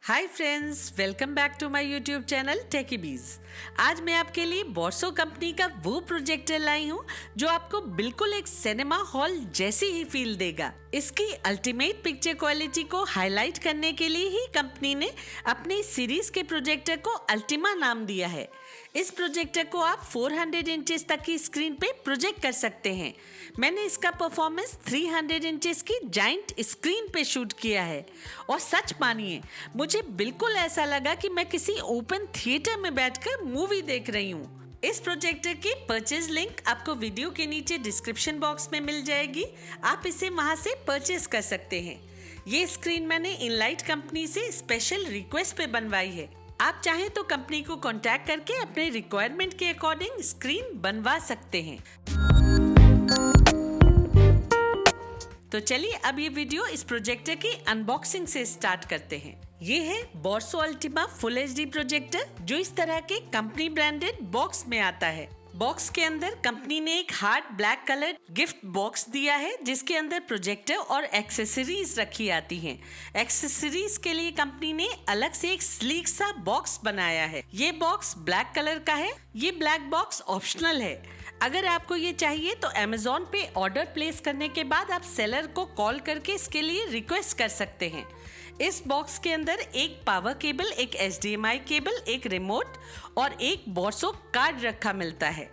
Hi friends, welcome back to my YouTube channel Techie Bees. आज मैं आपके लिए बोर्सो कंपनी का वो प्रोजेक्टर लाई हूँ जो आपको बिल्कुल एक सिनेमा हॉल जैसी ही फील देगा। इसकी अल्टीमेट पिक्चर क्वालिटी को हाईलाइट करने के लिए ही कंपनी ने अपनी सीरीज के प्रोजेक्टर को अल्टीमा नाम दिया है। इस प्रोजेक्टर को आप 400 इंचेस तक की स्क्रीन पे प्रोजेक्ट कर सकते हैं। मैंने इसका परफॉर्मेंस 300 इंचेस की जाइंट स्क्रीन पे शूट किया है और सच मानिए मुझे बिल्कुल ऐसा लगा कि मैं किसी ओपन थिएटर में बैठकर मूवी देख रही हूँ। इस प्रोजेक्टर की परचेज लिंक आपको वीडियो के नीचे डिस्क्रिप्शन बॉक्स में मिल जाएगी। आप इसे वहां से परचेज कर सकते हैं। ये स्क्रीन मैंने इनलाइट कंपनी से स्पेशल रिक्वेस्ट पे बनवाई है। आप चाहें तो कंपनी को कांटेक्ट करके अपने रिक्वायरमेंट के अकॉर्डिंग स्क्रीन बनवा सकते हैं। तो चलिए अब ये वीडियो इस प्रोजेक्टर की अनबॉक्सिंग से स्टार्ट करते हैं। ये है बोर्सो अल्टीमा फुल एचडी प्रोजेक्टर जो इस तरह के कंपनी ब्रांडेड बॉक्स में आता है। बॉक्स के अंदर कंपनी ने एक hard black colour gift box दिया है जिसके अंदर प्रोजेक्टर और एक्सेसरीज रखी आती हैं। एक्सेसरीज के लिए कंपनी ने अलग से एक स्लीक सा बॉक्स बनाया है। ये बॉक्स ब्लैक कलर का है। ये ब्लैक बॉक्स ऑप्शनल है। अगर आपको ये चाहिए तो Amazon पे ऑर्डर प्लेस करने के बाद आप सेलर को कॉल करके इसके लिए रिक्वेस्ट कर सकते हैं। इस बॉक्स के अंदर एक पावर केबल, एक HDMI केबल, एक रिमोट और एक बोर्सो कार्ड रखा मिलता है।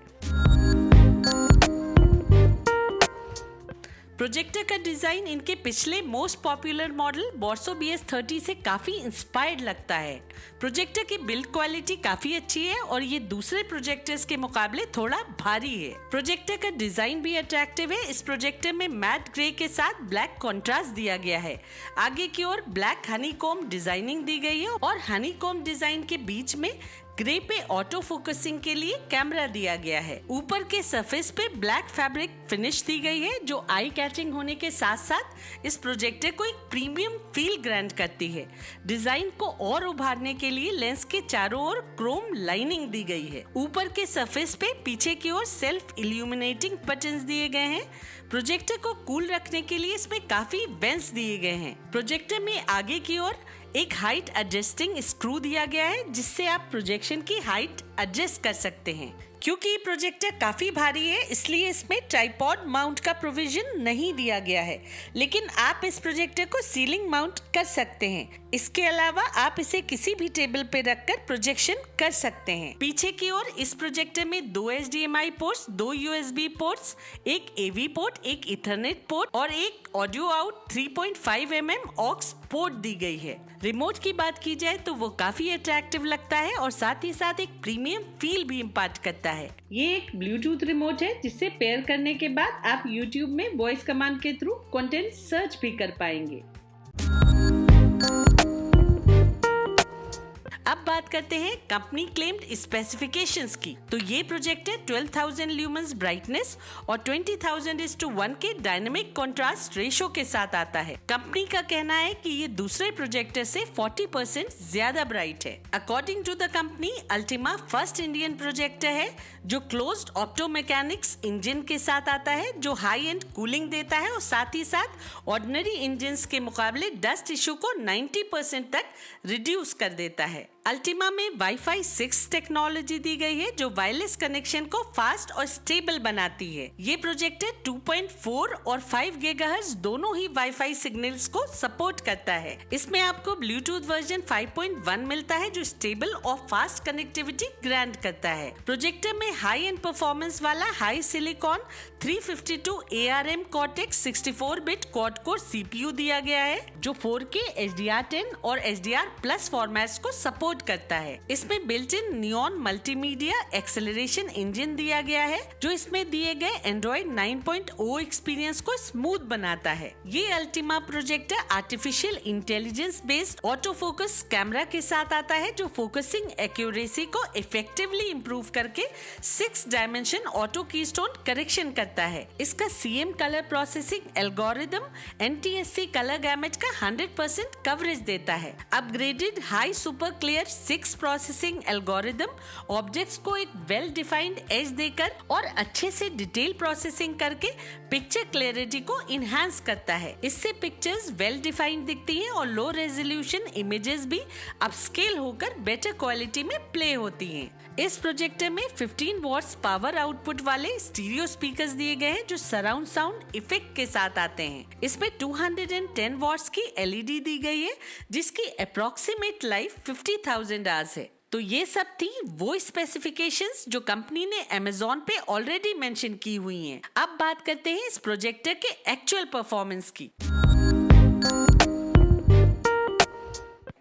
प्रोजेक्टर का डिजाइन इनके पिछले मोस्ट पॉपुलर मॉडल बोर्सो BS30 से काफी इंस्पायर्ड लगता है। प्रोजेक्टर की बिल्ड क्वालिटी काफी अच्छी है और ये दूसरे प्रोजेक्टर्स के मुकाबले थोड़ा भारी है। प्रोजेक्टर का डिजाइन भी अट्रैक्टिव है। इस प्रोजेक्टर में मैट ग्रे के साथ ब्लैक कंट्रास्ट दिया गया है। आगे की ओर ब्लैक हनीकॉम्ब डिजाइनिंग दी गई है और हनीकॉम्ब डिजाइन के बीच में ग्रे पे ऑटो फोकसिंग के लिए कैमरा दिया गया है। ऊपर के सरफेस पे ब्लैक फैब्रिक फिनिश दी गई है जो आई कैचिंग होने के साथ साथ इस प्रोजेक्टर को एक प्रीमियम फील ग्रांट करती है। डिजाइन को और उभारने के लिए लेंस के चारों ओर क्रोम लाइनिंग दी गई है। ऊपर के सरफेस पे पीछे की ओर सेल्फ इल्यूमिनेटिंग बटन्स दिए गए हैं। प्रोजेक्टर को कूल रखने के लिए इसमें काफी वेंट्स दिए गए हैं। प्रोजेक्टर में आगे की ओर एक हाइट एडजस्टिंग स्क्रू दिया गया है जिससे आप प्रोजेक्शन की हाइट एडजस्ट कर सकते हैं। क्योंकि ये प्रोजेक्टर काफी भारी है इसलिए इसमें ट्राइपॉड माउंट का प्रोविजन नहीं दिया गया है, लेकिन आप इस प्रोजेक्टर को सीलिंग माउंट कर सकते हैं। इसके अलावा आप इसे किसी भी टेबल पे रखकर प्रोजेक्शन कर सकते हैं। पीछे की ओर इस प्रोजेक्टर में 2 HDMI पोर्ट्स, 2 USB पोर्ट्स, एक AV पोर्ट, एक इथरनेट पोर्ट और एक audio out 3.5 mm aux port दी गई है। रिमोट की बात की जाए तो वो काफी अट्रैक्टिव लगता है और साथ ही साथ एक प्रीमियम फील भी इम्पार्ट करता है। ये एक ब्लूटूथ रिमोट है जिससे पेयर करने के बाद आप YouTube में वॉइस कमांड के थ्रू कंटेंट सर्च भी कर पाएंगे। अब बात करते हैं कंपनी क्लेम्ड स्पेसिफिकेशंस की। तो ये प्रोजेक्टर 12,000 ल्यूमेंस ब्राइटनेस और 20,000:1 के डायनेमिक कंट्रास्ट रेशो के साथ आता है। कंपनी का कहना है कि ये दूसरे प्रोजेक्टर से 40% ज्यादा ब्राइट है। According to the company, Ultima first Indian projector है जो क्लोज्ड ऑप्टोमैकेनिक्स इंजन के साथ आता है जो हाई एंड कूलिंग देता है और साथ ही साथ ऑर्डिनरी इंजन्स के मुकाबले डस्ट इशू को 90% तक रिड्यूस कर देता है। अल्टीमा में वाईफाई 6 टेक्नोलॉजी दी गई है जो वायरलेस कनेक्शन को फास्ट और स्टेबल बनाती है। ये प्रोजेक्टर 2.4 और 5 गीगाहर्ट्ज दोनों ही वाईफाई सिग्नल्स को सपोर्ट करता है। इसमें आपको ब्लूटूथ वर्जन 5.1 मिलता है जो स्टेबल और फास्ट कनेक्टिविटी ग्रांट करता है। प्रोजेक्टर में हाई एंड परफॉर्मेंस वाला high silicon 352 ARM Cortex 64-bit quad core CPU दिया गया है जो 4K HDR10 और HDR+ फॉर्मेट्स को सपोर्ट करता है। इसमें built in neon multimedia acceleration engine दिया गया है जो इसमें दिए गए Android 9.0 एक्सपीरियंस को स्मूथ बनाता है। ये Ultima projector artificial intelligence based auto focus camera के साथ आता है जो फोकसिंग एक्यूरेसी को इफेक्टिवली इंप्रूव करके 6 डायमेंशन ऑटो कीस्टोन करेक्शन करता है। इसका CM colour processing algorithm NTSC colour gamete का 100% कवरेज देता है। Upgraded high super clear layer 6 processing algorithm objects को एक वेल डिफाइंड एज देकर और अच्छे से डिटेल प्रोसेसिंग करके पिक्चर क्लैरिटी को इनहांस करता है। इससे पिक्चर्स वेल डिफाइंड दिखती हैं और लो रेजोल्यूशन इमेजेस भी अपस्केल होकर बेटर क्वालिटी में प्ले होती हैं। इस प्रोजेक्टर में 15 वॉट्स पावर आउटपुट वाले स्टीरियो स्पीकर्स दिए गए हैं जो सराउंड साउंड इफेक्ट के साथ आते हैं। इसमें 210 वॉट्स की एलईडी दी गई है जिसकी अप्रॉक्सीमेट लाइफ 50,000 आवर्स है। तो ये सब थी वो स्पेसिफिकेशंस जो कंपनी ने Amazon पे ऑलरेडी मेंशन की हुई हैं। अब बात करते हैं इस प्रोजेक्टर के एक्चुअल परफॉर्मेंस की।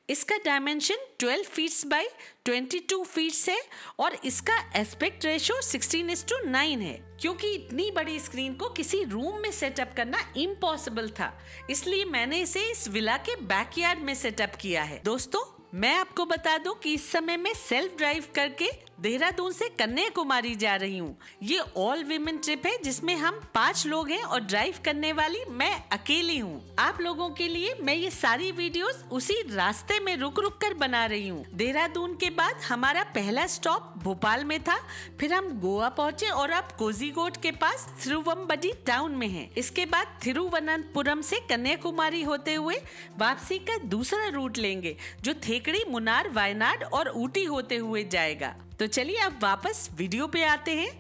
इसका डायमेंशन 12 फीट्स बाय 22 फीट्स है और इसका एस्पेक्ट रेशो 16:9 है। क्योंकि इतनी बड़ी स्क्रीन को किसी रूम में सेटअप करना इम्पॉसिबल था, इसलिए मैंने इसे इस विला के बैकयार्ड में सेटअप किया है। दोस्तों, मैं आपको बता दूं कि इस समय मैं सेल्फ ड्राइव करके देहरादून से कन्याकुमारी जा रही हूँ। ये ऑल विमेन ट्रिप है जिसमें हम 5 लोग हैं और ड्राइव करने वाली मैं अकेली हूँ। आप लोगों के लिए मैं ये सारी वीडियोस उसी रास्ते में रुक रुक कर बना रही हूँ। देहरादून के बाद हमारा पहला स्टॉप भोपाल में था, फिर हम गोवा पहुँचे और अब कोझीकोड के पास थिरुवंबडी टाउन में हैं। इसके बाद थिरुवनंतपुरम से कन्याकुमारी होते हुए वापसी का दूसरा रूट लेंगे जो थेकड़ी, मुन्नार, वायनाड और ऊटी होते हुए जाएगा। तो चलिए अब वापस वीडियो पे आते हैं।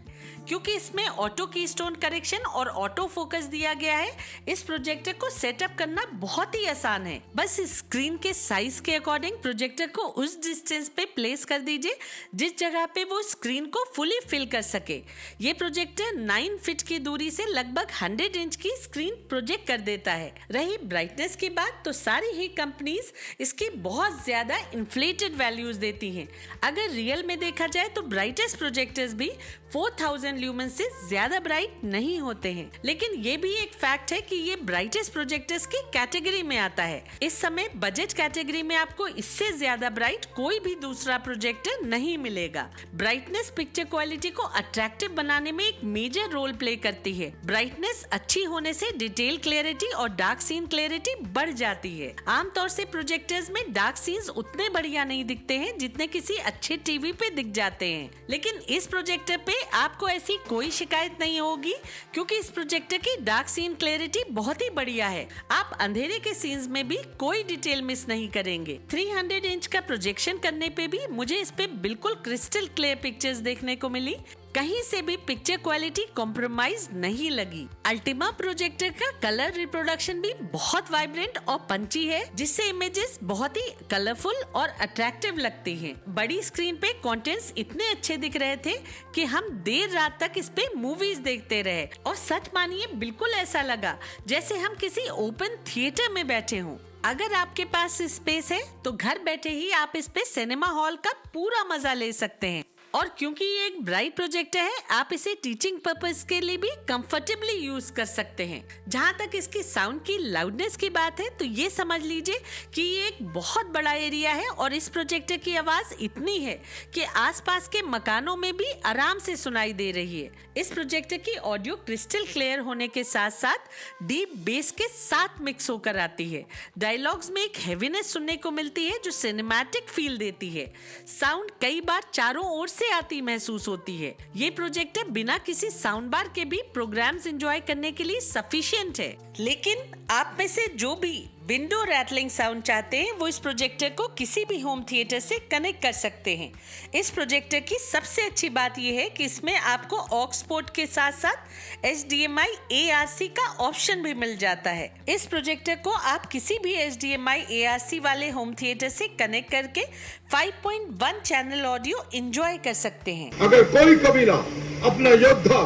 क्योंकि इसमें ऑटो कीस्टोन करेक्शन और ऑटो फोकस दिया गया है, इस प्रोजेक्टर को सेटअप करना बहुत ही आसान है। बस स्क्रीन के साइज के अकॉर्डिंग प्रोजेक्टर को उस डिस्टेंस पे प्लेस कर दीजिए जिस जगह पे वो स्क्रीन को फुली फिल कर सके। ये प्रोजेक्टर 9 फीट की दूरी से लगभग 100 इंच की स्क्रीन प्रोजेक्ट कर देता है। रही ब्राइटनेस की बात, तो सारी ही कंपनीज इसकी बहुत ज्यादा इन्फ्लेटेड वैल्यूज देती हैं। अगर रियल में देखा जाए तो ब्राइटेस्ट प्रोजेक्टर्स भी 4000 ल्यूमेन से ज्यादा ब्राइट नहीं होते हैं। लेकिन ये भी एक फैक्ट है कि ये ब्राइटेस्ट प्रोजेक्टर्स की कैटेगरी में आता है। इस समय बजट कैटेगरी में आपको इससे ज्यादा ब्राइट कोई भी दूसरा प्रोजेक्टर नहीं मिलेगा। ब्राइटनेस पिक्चर क्वालिटी को अट्रैक्टिव बनाने में एक मेजर रोल प्ले करती है। ब्राइटनेस अच्छी होने से डिटेल क्लैरिटी और डार्क सीन क्लैरिटी बढ़ जाती है। आमतौर से प्रोजेक्टर्स में डार्क सीन्स उतने बढ़िया नहीं दिखते हैं जितने किसी अच्छे टीवी पे दिख जाते हैं, लेकिन इस प्रोजेक्टर पे आपको ऐसी कोई शिकायत नहीं होगी क्योंकि इस प्रोजेक्टर की डार्क सीन क्लैरिटी बहुत ही बढ़िया है। आप अंधेरे के सीन्स में भी कोई डिटेल मिस नहीं करेंगे। 300 इंच का प्रोजेक्शन करने पे भी मुझे इस पे बिल्कुल क्रिस्टल क्लियर पिक्चर्स देखने को मिली। कहीं से भी पिक्चर क्वालिटी कॉम्प्रोमाइज नहीं लगी। अल्टीमा प्रोजेक्टर का कलर रिप्रोडक्शन भी बहुत वाइब्रेंट और पंची है, जिससे इमेजेस बहुत ही कलरफुल और अट्रैक्टिव लगती हैं। बड़ी स्क्रीन पे कंटेंट्स इतने अच्छे दिख रहे थे कि हम देर रात तक इस पे मूवीज देखते रहे और सच मानिए बिल्कुल ऐसा लगा जैसे हम किसी ओपन थिएटर में बैठे हों। अगर आपके पास स्पेस है तो घर बैठे ही आप इस पे सिनेमा हॉल का पूरा मजा ले सकते हैं। और क्योंकि ये एक ब्राइट प्रोजेक्टर है, आप इसे टीचिंग पर्पस के लिए भी कंफर्टेबली यूज कर सकते हैं। जहाँ तक इसकी साउंड की लाउडनेस की बात है तो ये समझ लीजिए कि ये एक बहुत बड़ा एरिया है और इस प्रोजेक्टर की आवाज इतनी है कि आसपास के मकानों में भी आराम से सुनाई दे रही है। इस प्रोजेक्टर की ऑडियो क्रिस्टल क्लियर होने के साथ साथ डीप बेस के साथ मिक्स होकर आती है। डायलॉग्स में एक हेवीनेस सुनने को मिलती है जो सिनेमैटिक फील देती है। साउंड कई बार चारों ओर से आती महसूस होती है। ये प्रोजेक्टर बिना किसी साउंड बार के भी प्रोग्राम्स एंजॉय करने के लिए सफिशिएंट है। लेकिन आप में से जो भी विंडो रैटलिंग साउंड चाहते हैं वो इस प्रोजेक्टर को किसी भी होम थिएटर से कनेक्ट कर सकते हैं। इस प्रोजेक्टर की सबसे अच्छी बात यह है कि इसमें आपको ऑक्स पोर्ट के साथ साथ HDMI ARC का ऑप्शन भी मिल जाता है। इस प्रोजेक्टर को आप किसी भी HDMI ARC वाले होम थिएटर से कनेक्ट करके 5.1 चैनल ऑडियो एंजॉय कर सकते हैं। अगर कोई कबीला अपना योद्धा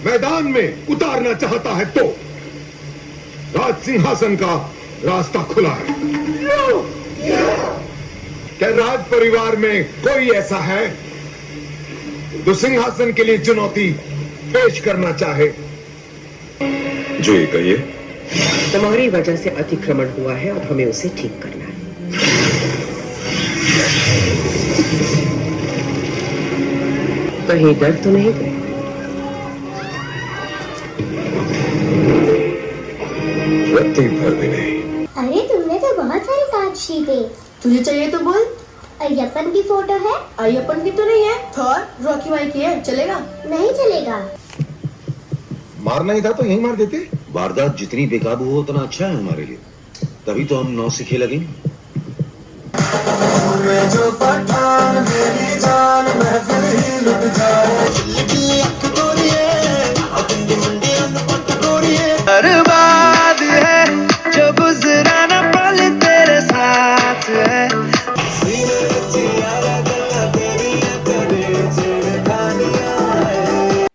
मैदान में उतारना चाहता है तो राज सिंहासन का रास्ता खुला है। क्या राज परिवार में कोई ऐसा है जो सिंहासन के लिए चुनौती पेश करना चाहे? जी कहिए। तुम्हारी वजह से अतिक्रमण हुआ है और हमें उसे ठीक करना है। कहीं डर तो नहीं गए? रत्ती भर भी नहीं। अरे तुमने तो बहुत सारे कार्ड जीते। तुझे चाहिए तो बोल। अय्यप्पन की फोटो है। अय्यप्पन की तो नहीं है, थॉर रॉकी भाई की है, चलेगा? नहीं चलेगा। मारना ही था तो यहीं मार देते। वारदात जितनी बेकाबू हो उतना अच्छा है हमारे लिए, तभी तो हम 9 से खेल लगेंगे। बर्बाद है जो गुजरा न पल तेरे साथ है।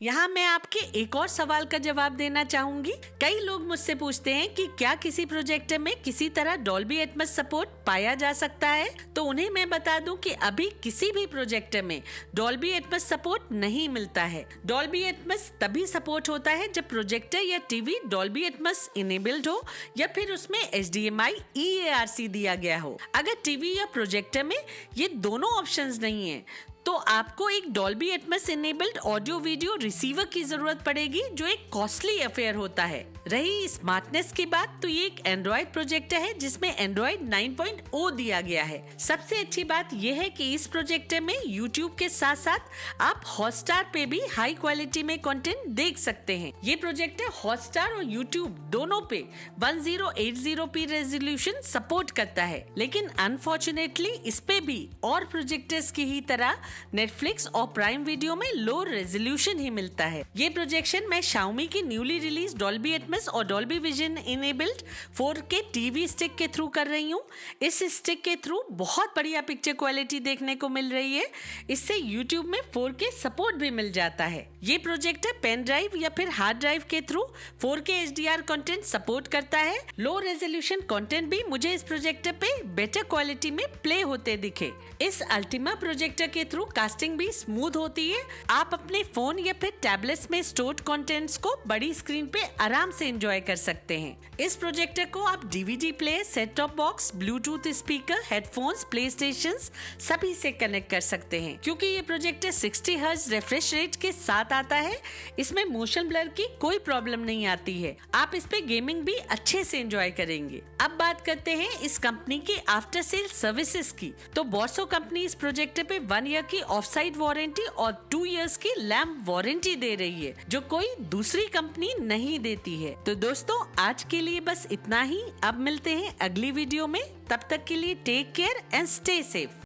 यहाँ मैं आपके एक और सवाल का जवाब देना चाहूंगी। कई लोग मुझसे पूछते हैं कि क्या किसी प्रोजेक्टर में किसी तरह डॉल्बी एटमॉस सपोर्ट पाया जा सकता है, तो उन्हें मैं बता दूं कि अभी किसी भी प्रोजेक्टर में डॉल्बी एटमॉस सपोर्ट नहीं मिलता है। डॉल्बी एटमॉस तभी सपोर्ट होता है जब प्रोजेक्टर या टीवी डॉल्बी एटमॉस इनेबल्ड हो या फिर उसमें HDMI EARC दिया गया हो। अगर टीवी या प्रोजेक्टर में ये दोनों ऑप्शंस नहीं है तो आपको एक Dolby Atmos enabled audio video receiver की जरूरत पड़ेगी, जो एक कॉस्टली अफेयर होता है। रही स्मार्टनेस की बात, तो ये एक एंड्रॉइड प्रोजेक्टर है जिसमें एंड्रॉइड 9.0 दिया गया है। सबसे अच्छी बात यह है कि इस प्रोजेक्टर में यूट्यूब के साथ साथ आप हॉटस्टार पे भी हाई क्वालिटी में कंटेंट देख सकते हैं। ये प्रोजेक्टर हॉटस्टार और यूट्यूब दोनों पे 1080p रेजोल्यूशन सपोर्ट करता है, लेकिन अनफॉर्चुनेटली इस पे भी और प्रोजेक्टर्स की ही तरह नेटफ्लिक्स और प्राइम वीडियो में लो रेजोल्यूशन ही मिलता है। ये प्रोजेक्शन मैं Xiaomi की न्यूली रिलीज डॉल्बी एटमॉस और Dolby vision enabled 4K TV stick के थ्रू कर रही हूँ। इस स्टिक के थ्रू बहुत बढ़िया पिक्चर क्वालिटी देखने को मिल रही है। इससे YouTube में 4K सपोर्ट भी मिल जाता है। ये प्रोजेक्टर पेन ड्राइव या फिर हार्ड ड्राइव के through 4K HDR content support करता है। लो रेजोल्यूशन कंटेंट भी मुझे इस प्रोजेक्टर पे बेटर क्वालिटी में प्ले होते दिखे। इस अल्टीमा प्रोजेक्टर के थ्रू कास्टिंग भी स्मूथ होती है। आप अपने फोन या फिर टैबलेट्स में स्टोर्ड कंटेंट्स को बड़ी स्क्रीन पे आराम से एंजॉय कर सकते हैं। इस प्रोजेक्टर को आप DVD player, set top box, Bluetooth speaker, headphones, play station सभी से कनेक्ट कर सकते हैं। क्योंकि ये प्रोजेक्टर 60 हर्ट्ज रिफ्रेश रेट के साथ आता है, इसमें मोशन ब्लर की कोई प्रॉब्लम नहीं आती है। आप इस पे गेमिंग भी अच्छे से एंजॉय करेंगे। अब बात करते हैं इस कंपनी की आफ्टर सेल सर्विसेज की। तो बोर्सो कंपनी इस प्रोजेक्टर पे 1 ईयर की ऑफ साइट वारंटी और 2 इयर्स की लैम्प वारंटी दे रही है, जो कोई दूसरी कंपनी नहीं देती है। तो दोस्तों, आज के लिए बस इतना ही। अब मिलते हैं अगली वीडियो में। तब तक के लिए take care and stay safe.